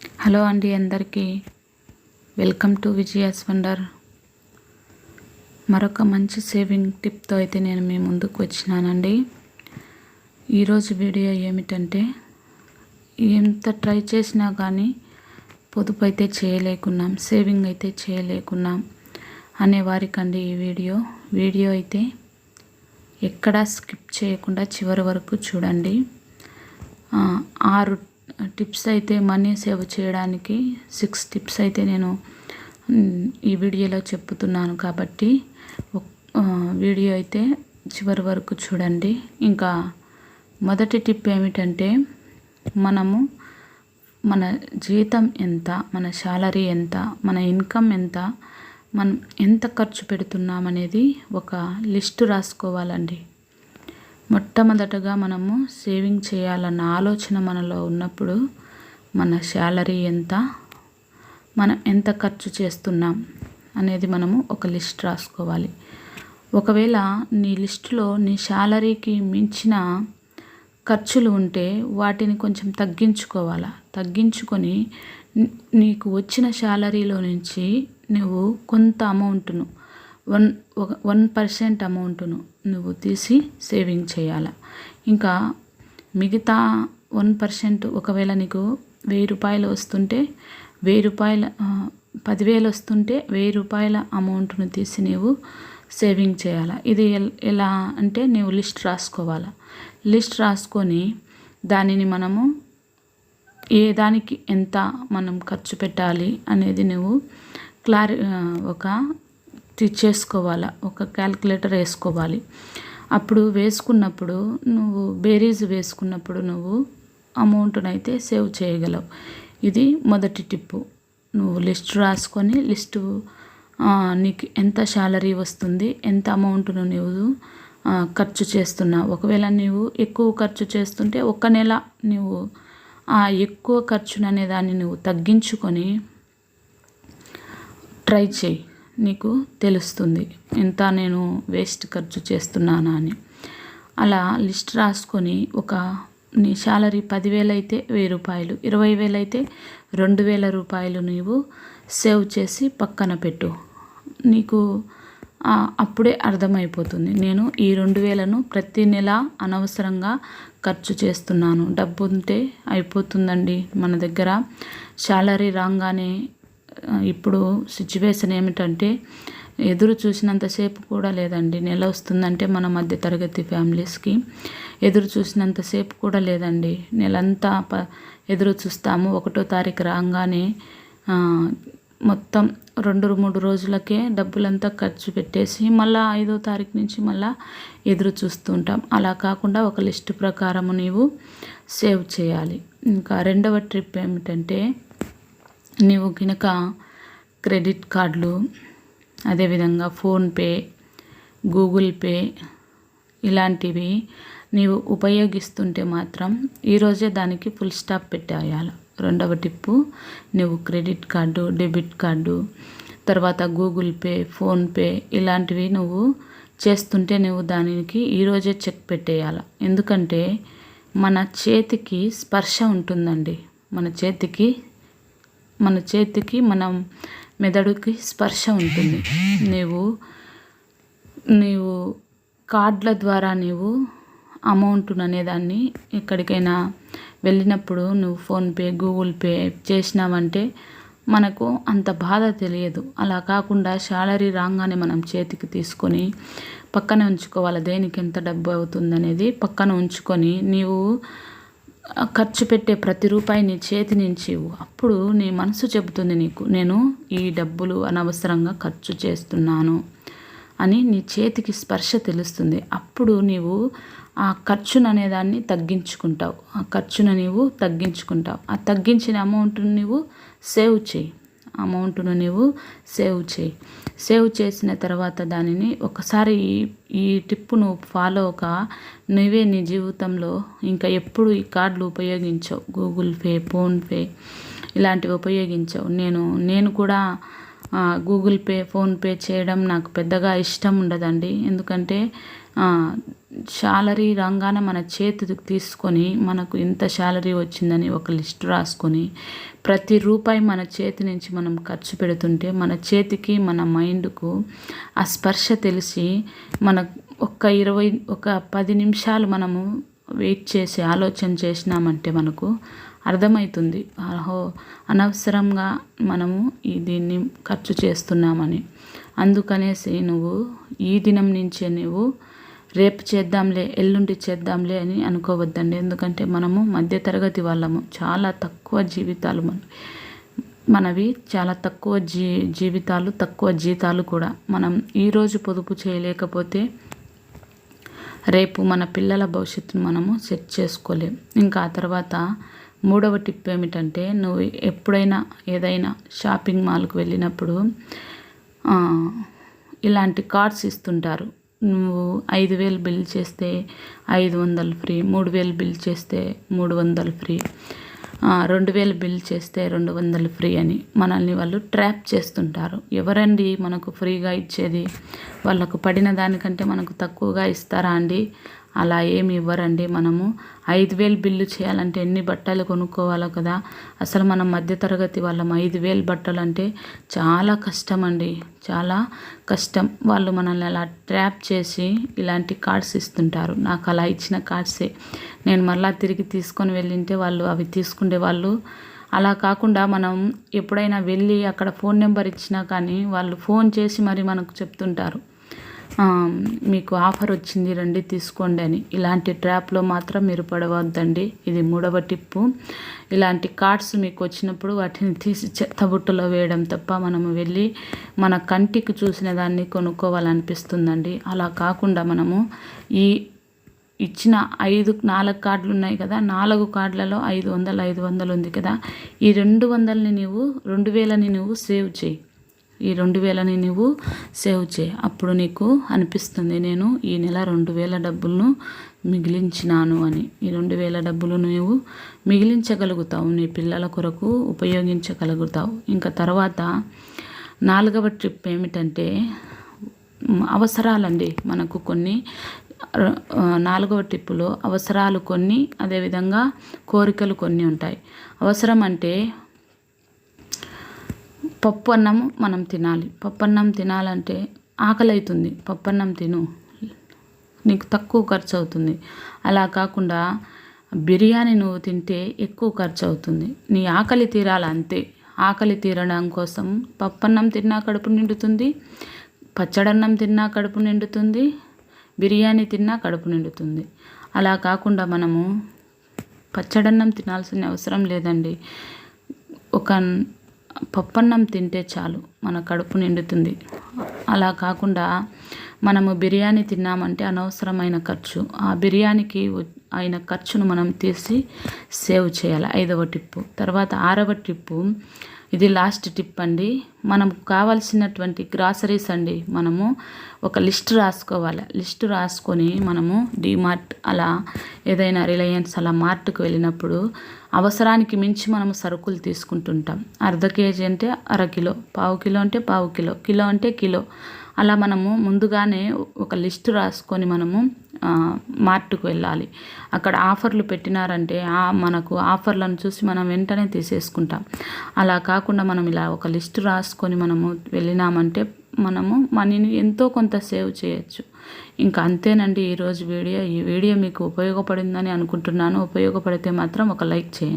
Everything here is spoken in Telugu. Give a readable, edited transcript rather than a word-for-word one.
హలో అండి, అందరికీ వెల్కమ్ టు విజయాస్ వండర్. మరొక మంచి సేవింగ్ టిప్తో అయితే నేను మీ ముందుకు వచ్చినానండి. ఈరోజు వీడియో ఏమిటంటే, ఎంత ట్రై చేసినా కానీ పొదుపు అయితే చేయలేకున్నాం, సేవింగ్ అయితే చేయలేకున్నాం అనేవారికండి ఈ వీడియో అయితే ఎక్కడా స్కిప్ చేయకుండా చివరి వరకు చూడండి. 6 టిప్స్ అయితే మనీ సేవ్ చేయడానికి 6 టిప్స్ అయితే నేను ఈ వీడియోలో చెప్తున్నాను కాబట్టి వీడియో అయితే చివరి వరకు చూడండి. ఇంకా మొదటి టిప్ ఏమిటంటే, మనము మన జీతం ఎంత, మన శాలరీ ఎంత, మన ఇన్కమ్ ఎంత, మనం ఎంత ఖర్చు పెడుతున్నామనేది ఒక లిస్టు రాసుకోవాలండి. మొట్టమొదటగా మనము సేవింగ్ చేయాలన్న ఆలోచన మనలో ఉన్నప్పుడు మన శాలరీ ఎంత, మనం ఎంత ఖర్చు చేస్తున్నాం అనేది మనము ఒక లిస్ట్ రాసుకోవాలి. ఒకవేళ నీ లిస్టులో నీ శాలరీకి మించిన ఖర్చులు ఉంటే వాటిని కొంచెం తగ్గించుకొని నీకు వచ్చిన శాలరీలో నుంచి నువ్వు కొంత అమౌంట్ను 1% అమౌంట్ను నువ్వు తీసి సేవింగ్ చేయాలి. ఇంకా మిగతా 1%, ఒకవేళ నీకు 1000 రూపాయలు వస్తుంటే 1000 రూపాయల 10,000 వస్తుంటే 1000 రూపాయల అమౌంట్ను తీసి నీవు సేవింగ్ చేయాలి. ఇది ఎలా అంటే, నీవు లిస్ట్ రాసుకోవాలి. లిస్ట్ రాసుకొని దానిని మనము ఏ దానికి ఎంత మనం ఖర్చు పెట్టాలి అనేది నువ్వు చేసుకోవాలి. ఒక క్యాలిక్యులేటర్ వేసుకోవాలి. అప్పుడు వేసుకున్నప్పుడు నువ్వు బేరీజ్ వేసుకున్నప్పుడు నువ్వు అమౌంట్ను అయితే సేవ్ చేయగలవు. ఇది మొదటి టిప్పు. నువ్వు లిస్ట్ రాసుకొని నీకు ఎంత శాలరీ వస్తుంది, ఎంత అమౌంట్ను నువ్వు ఖర్చు చేస్తున్నావు. ఒకవేళ నీవు ఎక్కువ ఖర్చు చేస్తుంటే ఒక నెల నువ్వు ఆ ఎక్కువ ఖర్చును అనే దాన్ని నువ్వు తగ్గించుకొని ట్రై చేయి. నీకు తెలుస్తుంది ఎంత నేను వేస్ట్ ఖర్చు చేస్తున్నానా అని. అలా లిస్ట్ రాసుకొని నీ శాలరీ 10,000 అయితే 1,000 రూపాయలు, 20,000 అయితే 2,000 రూపాయలు నీవు సేవ్ చేసి పక్కన పెట్టు. నీకు అప్పుడే అర్థమైపోతుంది, నేను ఈ 2,000ను ప్రతి నెల అనవసరంగా ఖర్చు చేస్తున్నాను. డబ్బు ఉంటే అయిపోతుందండి మన దగ్గర. శాలరీ రాగానే ఇప్పుడు సిచ్యువేషన్ ఏమిటంటే, ఎదురు చూసినంతసేపు కూడా లేదండి. నెల వస్తుందంటే మన మధ్య తరగతి ఫ్యామిలీస్కి ఎదురు చూసినంతసేపు కూడా లేదండి. నెలంతా ఎదురు చూస్తాము. 1వ తారీఖు రాగానే మొత్తం 2-3 రోజులకే డబ్బులంతా ఖర్చు పెట్టేసి మళ్ళీ 5వ తారీఖు నుంచి మళ్ళీ ఎదురు చూస్తూ ఉంటాం. అలా కాకుండా ఒక లిస్ట్ ప్రకారము నీవు సేవ్ చేయాలి. ఇంకా రెండవ ట్రిప్ ఏమిటంటే, నీవు కనుక క్రెడిట్ కార్డులు, అదేవిధంగా ఫోన్పే, గూగుల్ పే ఇలాంటివి నీవు ఉపయోగిస్తుంటే మాత్రం ఈరోజే దానికి ఫుల్ స్టాప్ పెట్టేయాలి. రెండవ టిప్పు, నువ్వు క్రెడిట్ కార్డు, డెబిట్ కార్డు, తర్వాత గూగుల్ పే, ఫోన్పే ఇలాంటివి నువ్వు చేస్తుంటే నువ్వు దానికి ఈరోజే చెక్ పెట్టేయాలి. ఎందుకంటే మన చేతికి స్పర్శ ఉంటుందండి. మన చేతికి మన మెదడుకి స్పర్శ ఉంటుంది. నీవు కార్డుల ద్వారా నీవు అమౌంట్ను అనేదాన్ని ఎక్కడికైనా వెళ్ళినప్పుడు నువ్వు ఫోన్పే, గూగుల్ పే చేసినావంటే మనకు అంత బాధ తెలియదు. అలా కాకుండా శాలరీ రాగానే మనం చేతికి తీసుకొని పక్కన ఉంచుకోవాలి. దేనికి ఎంత డబ్బు అవుతుందనేది పక్కన ఉంచుకొని నీవు ఖర్చు పెట్టే ప్రతి రూపాయి నీ చేతి నుంచి అప్పుడు నీ మనసు చెబుతుంది నీకు, నేను ఈ డబ్బులు అనవసరంగా ఖర్చు చేస్తున్నాను అని నీ చేతికి స్పర్శ తెలుస్తుంది. అప్పుడు నీవు ఆ ఖర్చును అనేదాన్ని తగ్గించుకుంటావు. ఆ తగ్గించిన అమౌంట్ను నీవు సేవ్ చేయి. సేవ్ చేసిన తర్వాత దానిని ఒకసారి ఈ టిప్పు నువ్వు ఫాలో నువ్వే నీ జీవితంలో ఇంకా ఎప్పుడు ఈ కార్డులు ఉపయోగించవు. గూగుల్ పే, ఫోన్పే ఇలాంటివి ఉపయోగించవు. నేను కూడా గూగుల్ పే, ఫోన్పే చేయడం నాకు పెద్దగా ఇష్టం ఉండదండి. ఎందుకంటే శాలరీ రాగానే మన చేతికి తీసుకొని మనకు ఇంత శాలరీ వచ్చిందని ఒక లిస్ట్ రాసుకొని ప్రతి రూపాయి మన చేతి నుంచి మనం ఖర్చు పెడుతుంటే మన చేతికి మన మైండ్కు ఆ స్పర్శ తెలిసి మన ఒక 10 నిమిషాలు మనము వెయిట్ చేసి ఆలోచన చేసినామంటే మనకు అర్థమవుతుంది, ఆహో అనవసరంగా మనము దీన్ని ఖర్చు చేస్తున్నామని. అందుకనేసి నువ్వు ఈ దినం నుంచే నువ్వు రేపు చేద్దాంలే, ఎల్లుండి చేద్దాంలే అని అనుకోవద్దండి. ఎందుకంటే మనము మధ్యతరగతి వాళ్ళము, చాలా తక్కువ జీవితాలు మనవి, చాలా తక్కువ జీవితాలు, తక్కువ జీతాలు కూడా. మనం ఈరోజు పొదుపు చేయలేకపోతే రేపు మన పిల్లల భవిష్యత్తును మనము సెట్ చేసుకోలేం. ఇంకా ఆ తర్వాత 3వ టిప్ ఏమిటంటే, నువ్వు ఎప్పుడైనా ఏదైనా షాపింగ్ మాల్కి వెళ్ళినప్పుడు ఇలాంటి కార్డ్స్ ఇస్తుంటారు. నువ్వు 5,000 బిల్ చేస్తే 500 ఫ్రీ, 3,000 బిల్ చేస్తే 300 ఫ్రీ, 2,000 బిల్ చేస్తే 200 ఫ్రీ అని మనల్ని వాళ్ళు ట్రాప్ చేస్తుంటారు. ఎవరండి మనకు ఫ్రీగా ఇచ్చేది? వాళ్ళకు పడిన దానికంటే మనకు తక్కువగా ఇస్తారా అండి? అలా ఏమి ఇవ్వరండి. మనము 5,000 బిల్లు చేయాలంటే ఎన్ని బట్టలు కొనుక్కోవాలో కదా. అసలు మనం మధ్యతరగతి వాళ్ళం. 5,000 బట్టలు అంటే చాలా కష్టం అండి, చాలా కష్టం. వాళ్ళు మనల్ని అలా ట్రాప్ చేసి ఇలాంటి కార్డ్స్ ఇస్తుంటారు. నాకు అలా ఇచ్చిన కార్డ్సే నేను మళ్ళీ తిరిగి తీసుకొని వెళ్ళింటే వాళ్ళు అవి తీసుకునే వాళ్ళు. అలా కాకుండా మనం ఎప్పుడైనా వెళ్ళి అక్కడ ఫోన్ నెంబర్ ఇచ్చినా కానీ వాళ్ళు ఫోన్ చేసి మరి మనకు చెప్తుంటారు, మీకు ఆఫర్ వచ్చింది రండి తీసుకోండి అని. ఇలాంటి ట్రాప్లో మాత్రం మీరు పడవద్దండి. ఇది 3వ టిప్పు. ఇలాంటి కార్డ్స్ మీకు వచ్చినప్పుడు వాటిని తీసి చెత్తబుట్టలో వేయడం తప్ప మనము వెళ్ళి మన కంటికి చూసిన దాన్ని కొనుక్కోవాలనిపిస్తుందండి. అలా కాకుండా మనము ఈ ఇచ్చిన 4 కార్డులు ఉన్నాయి కదా, 4 కార్డులలో 500 ఉంది కదా, ఈ 200ని నువ్వు 2,000ని నువ్వు సేవ్ చేయి. ఈ 2,000ని నువ్వు సేవ్ చేయి. అప్పుడు నీకు అనిపిస్తుంది, నేను ఈ నెల 2,000 డబ్బులను మిగిలించినాను అని. ఈ 2,000 డబ్బులు నువ్వు మిగిలించగలుగుతావు, నీ పిల్లల కొరకు ఉపయోగించగలుగుతావు. ఇంకా తర్వాత 4వ ట్రిప్ ఏమిటంటే అవసరాలండి. మనకు కొన్ని 4వ టిప్పులో అవసరాలు కొన్ని, అదేవిధంగా కోరికలు కొన్ని ఉంటాయి. అవసరం అంటే పప్పు అన్నము మనం తినాలి. పప్పన్నం తినాలంటే ఆకలి అవుతుంది, పప్పన్నం తిను, నీకు తక్కువ ఖర్చు అవుతుంది. అలా కాకుండా బిర్యానీ నువ్వు తింటే ఎక్కువ ఖర్చు అవుతుంది. నీ ఆకలి తీరాలి అంతే. ఆకలి తీరడం కోసం పప్పన్నం తిన్నా కడుపు నిండుతుంది, పచ్చడన్నం తిన్నా కడుపు నిండుతుంది, బిర్యానీ తిన్నా కడుపు నిండుతుంది. అలా కాకుండా మనము పచ్చడన్నం తినాల్సిన అవసరం లేదండి. ఒక పప్పన్నం తింటే చాలు, మన కడుపు నిండుతుంది. అలా కాకుండా మనము బిర్యానీ తిన్నామంటే అనవసరమైన ఖర్చు. ఆ బిర్యానీకి అయిన ఖర్చును మనం తీసి సేవ్ చేయాలి. 5వ టిప్పు. తర్వాత 6వ టిప్పు, ఇది లాస్ట్ టిప్ అండి. మనకు కావాల్సినటువంటి గ్రాసరీస్ అండి, మనము ఒక లిస్ట్ రాసుకోవాలి. లిస్ట్ రాసుకొని మనము డిమార్ట్ అలా ఏదైనా రిలయన్స్ అలా మార్ట్కి వెళ్ళినప్పుడు అవసరానికి మించి మనము సరుకులు తీసుకుంటుంటాం. అర్ధ కేజీ అంటే అరకిలో, పావు కిలో అంటే పావు కిలో, కిలో అంటే కిలో. అలా మనము ముందుగానే ఒక లిస్టు రాసుకొని మనము మార్ట్కు వెళ్ళాలి. అక్కడ ఆఫర్లు పెట్టినారంటే మనకు ఆఫర్లను చూసి మనం వెంటనే తీసేసుకుంటాం. అలా కాకుండా మనం ఇలా ఒక లిస్టు రాసుకొని మనము వెళ్ళినామంటే మనము మనీని ఎంతో కొంత సేవ్ చేయొచ్చు. ఇంకా అంతేనండి ఈరోజు వీడియో. ఈ వీడియో మీకు ఉపయోగపడిందని అనుకుంటున్నాను. ఉపయోగపడితే మాత్రం ఒక లైక్ చేయండి.